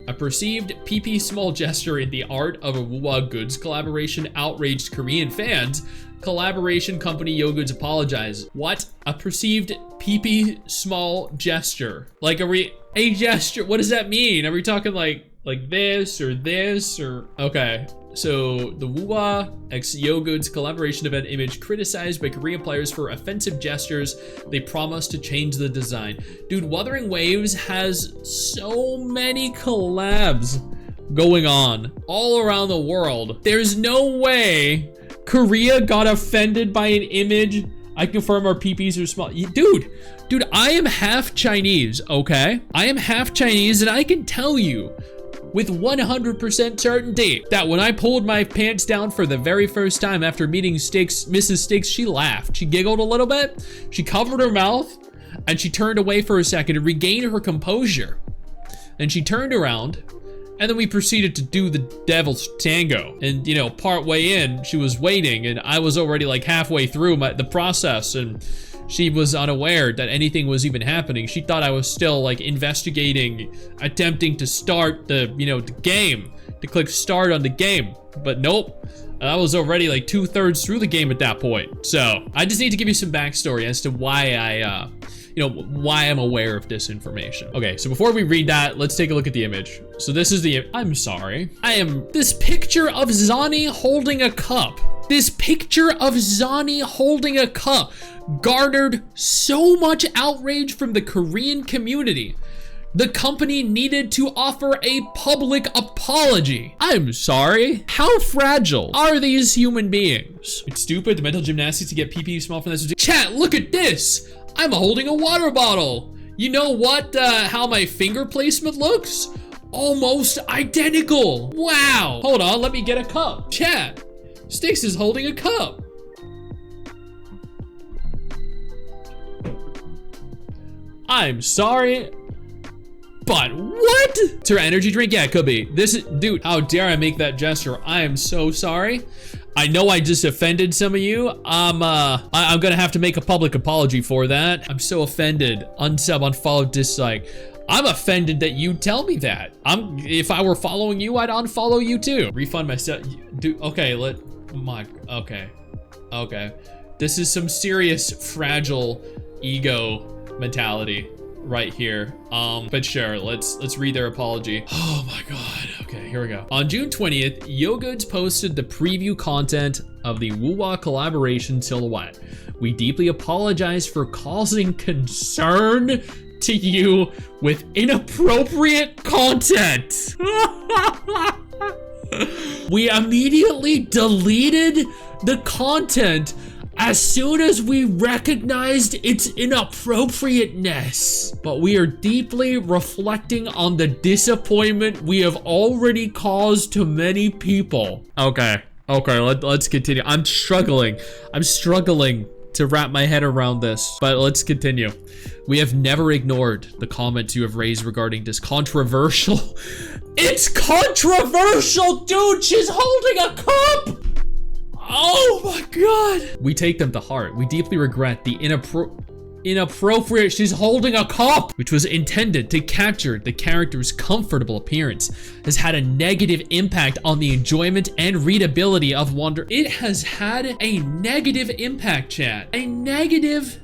A perceived PP small gesture in the art of a Wuwa Goods collaboration outraged Korean fans. Collaboration company Yo Goods apologizes. What? A perceived PP small gesture. Like a gesture, what does that mean? Are we talking like this or this or? Okay. So the Wuwa x Yo Goods collaboration event image criticized by Korean players for offensive gestures. They promise to change the design. Dude, Wuthering Waves has so many collabs going on all around the world. There's no way Korea got offended by an image. I confirm our PPs are small. Dude, I am half Chinese, okay? I am half Chinese and I can tell you with 100% certainty that when I pulled my pants down for the very first time after meeting Stix, Mrs. Stix, she laughed. She giggled a little bit, she covered her mouth, and she turned away for a second to regain her composure. Then she turned around, and then we proceeded to do the devil's tango. And you know, part way in, she was waiting, and I was already like halfway through the process, and she was unaware that anything was even happening. She thought I was still like investigating, attempting to start the game, to click start on the game. But nope, I was already like 2/3 through the game at that point. So I just need to give you some backstory as to why why I'm aware of this information. Okay, so before we read that, let's take a look at the image. So this is I'm sorry. This picture of Zani holding a cup. This picture of Zani holding a cup garnered so much outrage from the Korean community. The company needed to offer a public apology. I'm sorry. How fragile are these human beings? It's stupid, the mental gymnastics to get PP small from this. Chat, look at this. I'm holding a water bottle. You know what, how my finger placement looks? Almost identical. Wow. Hold on, let me get a cup. Chat, Stix is holding a cup. I'm sorry, but what? It's her energy drink? Yeah, it could be. Dude, how dare I make that gesture? I am so sorry. I know I just offended some of you. I'm gonna have to make a public apology for that. I'm so offended. Unsub, unfollow, dislike. I'm offended that you tell me that. If I were following you, I'd unfollow you too. Refund myself. Dude, okay, okay. This is some serious fragile ego mentality right here. But sure, let's read their apology. Oh my god. Okay, here we go. On June 20th, Yo Goods posted the preview content of the Wuwa collaboration silhouette. We deeply apologize for causing concern to you with inappropriate content. We immediately deleted the content as soon as we recognized its inappropriateness. But we are deeply reflecting on the disappointment we have already caused to many people. Okay, let's continue. I'm struggling to wrap my head around this, but let's continue. We have never ignored the comments you have raised regarding this controversial. It's controversial, dude! She's holding a cup! Oh my god! We take them to heart. We deeply regret the inappropriate, she's holding a cup, which was intended to capture the character's comfortable appearance, has had a negative impact on the enjoyment and readability of Wonder. It has had a negative impact, chat. A negative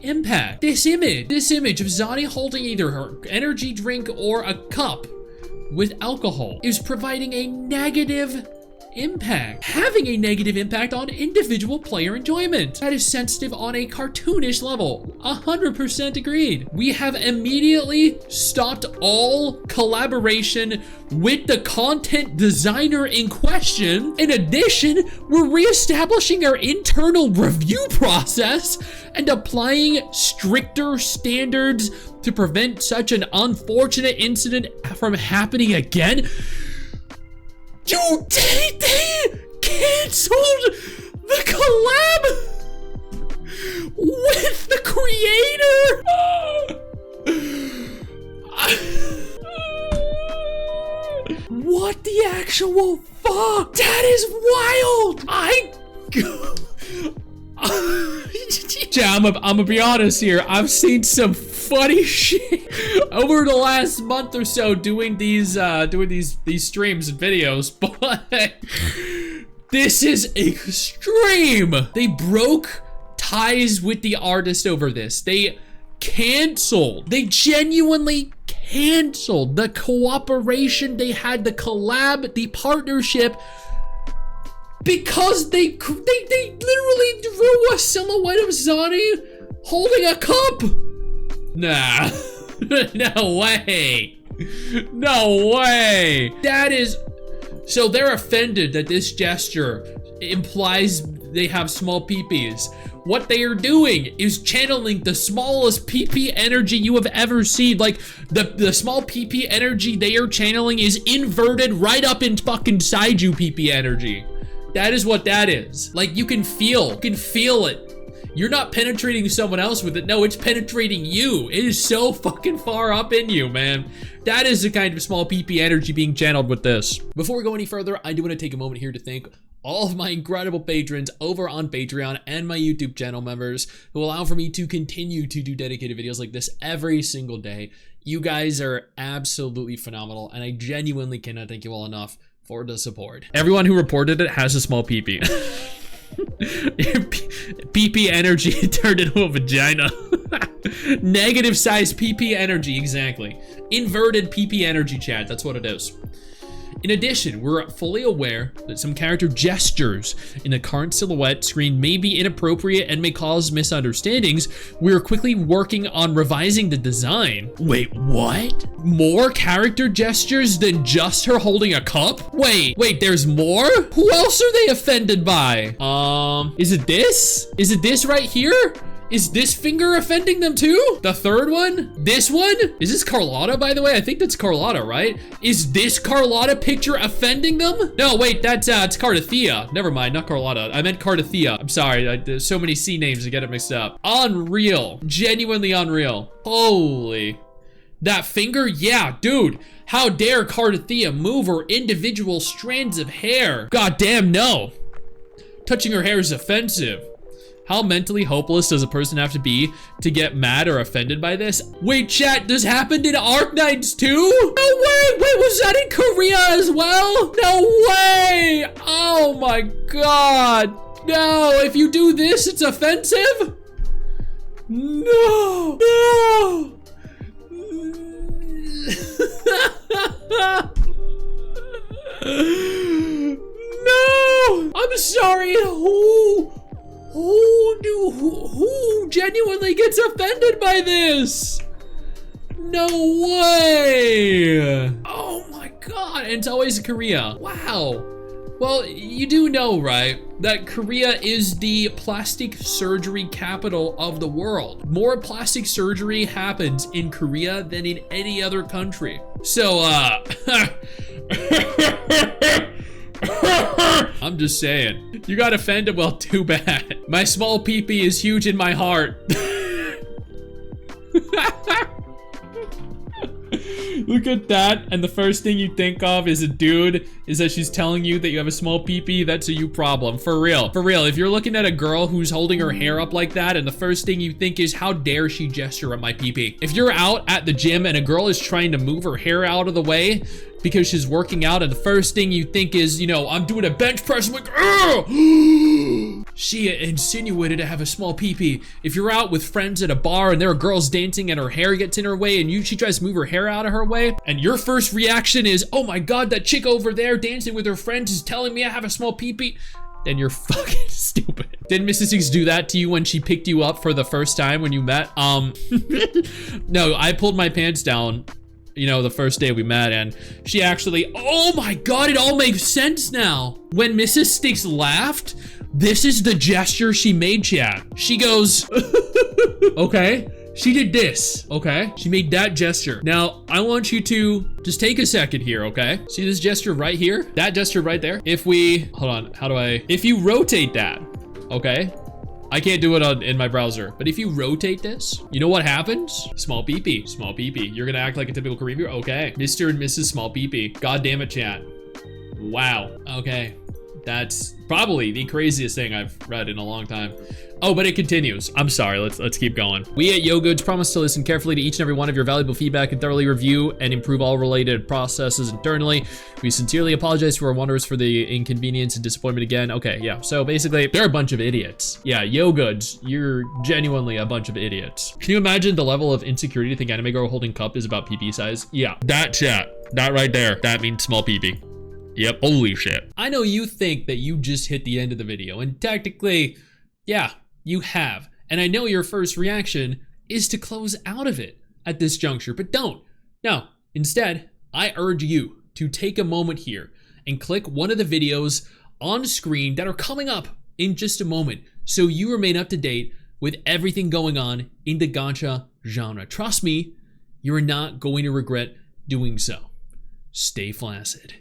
impact. This image of Zani holding either her energy drink or a cup with alcohol is providing a negative impact, having a negative impact on individual player enjoyment. That is sensitive on a cartoonish level. 100% agreed. We have immediately stopped all collaboration with the content designer in question. In addition, we're reestablishing our internal review process and applying stricter standards to prevent such an unfortunate incident from happening again. Dude, they canceled the collab with the creator. What the actual fuck? That is wild. I'm gonna be honest here. I've seen some funny shit over the last month or so doing these streams and videos, but this is extreme. They broke ties with the artist over this. They genuinely canceled the cooperation they had, the collab, the partnership, because they literally drew a silhouette of Zani holding a cup. Nah. No way. No way. That is... So they're offended that this gesture implies they have small peepees. What they are doing is channeling the smallest PP energy you have ever seen. Like, the small PP energy they are channeling is inverted right up in fucking inside you PP energy. That is what that is. Like, you can feel it. You're not penetrating someone else with it. No, it's penetrating you. It is so fucking far up in you, man. That is the kind of small PP energy being channeled with this. Before we go any further, I do want to take a moment here to thank all of my incredible patrons over on Patreon and my YouTube channel members who allow for me to continue to do dedicated videos like this every single day. You guys are absolutely phenomenal, and I genuinely cannot thank you all enough for the support. Everyone who reported it has a small PP. PP energy turned into a vagina. Negative size PP energy, exactly. Inverted PP energy, chat, that's what it is. In addition, we're fully aware that some character gestures in the current silhouette screen may be inappropriate and may cause misunderstandings. We're quickly working on revising the design. Wait, what? More character gestures than just her holding a cup? Wait, there's more? Who else are they offended by? Is it this? Is it this right here? Is this finger offending them too? The third one? This one? Is this Carlotta, by the way? I think that's Carlotta, right? Is this Carlotta picture offending them? No, wait, that's it's Cardathea. Never mind, not Carlotta. I meant Cardathea. I'm sorry, there's so many C names to get it mixed up. Unreal. Genuinely unreal. Holy. That finger? Yeah, dude. How dare Cardathea move her individual strands of hair? Goddamn, no. Touching her hair is offensive. How mentally hopeless does a person have to be to get mad or offended by this? Wait, chat, this happened in Arknights too? No way! Wait, was that in Korea as well? No way! Oh my god! No, if you do this, it's offensive? No! No! No! I'm sorry, who genuinely gets offended by this? No way! Oh my god, and it's always Korea. Wow. Well, you do know, right, that Korea is the plastic surgery capital of the world. More plastic surgery happens in Korea than in any other country. So, I'm just saying, you got offended, well, too bad. My small peepee is huge in my heart. Look at that, and the first thing you think of is a dude, is that she's telling you that you have a small peepee. That's a you problem, for real. For real, if you're looking at a girl who's holding her hair up like that, and the first thing you think is, how dare she gesture at my peepee? If you're out at the gym and a girl is trying to move her hair out of the way because she's working out, and the first thing you think is, you know, I'm doing a bench press, I'm like, ugh! She insinuated to have a small peepee. If you're out with friends at a bar and there are girls dancing and her hair gets in her way and she tries to move her hair out of her way, and your first reaction is, oh my god, that chick over there dancing with her friends is telling me I have a small peepee, then you're fucking stupid. Did Mrs. Stix do that to you when she picked you up for the first time when you met? No, I pulled my pants down, you know, the first day we met, and she actually, oh my god, it all makes sense now. When Mrs. Stix laughed, this is the gesture she made, chat. She goes, okay, she did this, okay? She made that gesture. Now, I want you to just take a second here, okay? See this gesture right here? That gesture right there? If we, hold on, how do I, if you rotate that, okay? I can't do it in my browser, but if you rotate this, you know what happens? Small peepee, small peepee. You're gonna act like a typical Korean viewer? Okay. Mr. and Mrs. Small peepee. God damn it, chat. Wow. Okay. That's probably the craziest thing I've read in a long time. Oh, but it continues. I'm sorry, let's keep going. We at YoGoods promise to listen carefully to each and every one of your valuable feedback and thoroughly review and improve all related processes internally. We sincerely apologize to our wanderers for the inconvenience and disappointment again. Okay, yeah, so basically, they're a bunch of idiots. Yeah, YoGoods, you're genuinely a bunch of idiots. Can you imagine the level of insecurity to think anime girl holding cup is about PP size? Yeah, that chat, that right there, that means small PP. Yep, holy shit. I know you think that you just hit the end of the video, and technically, yeah, you have. And I know your first reaction is to close out of it at this juncture, but don't. No, instead, I urge you to take a moment here and click one of the videos on screen that are coming up in just a moment so you remain up to date with everything going on in the gacha genre. Trust me, you are not going to regret doing so. Stay flaccid.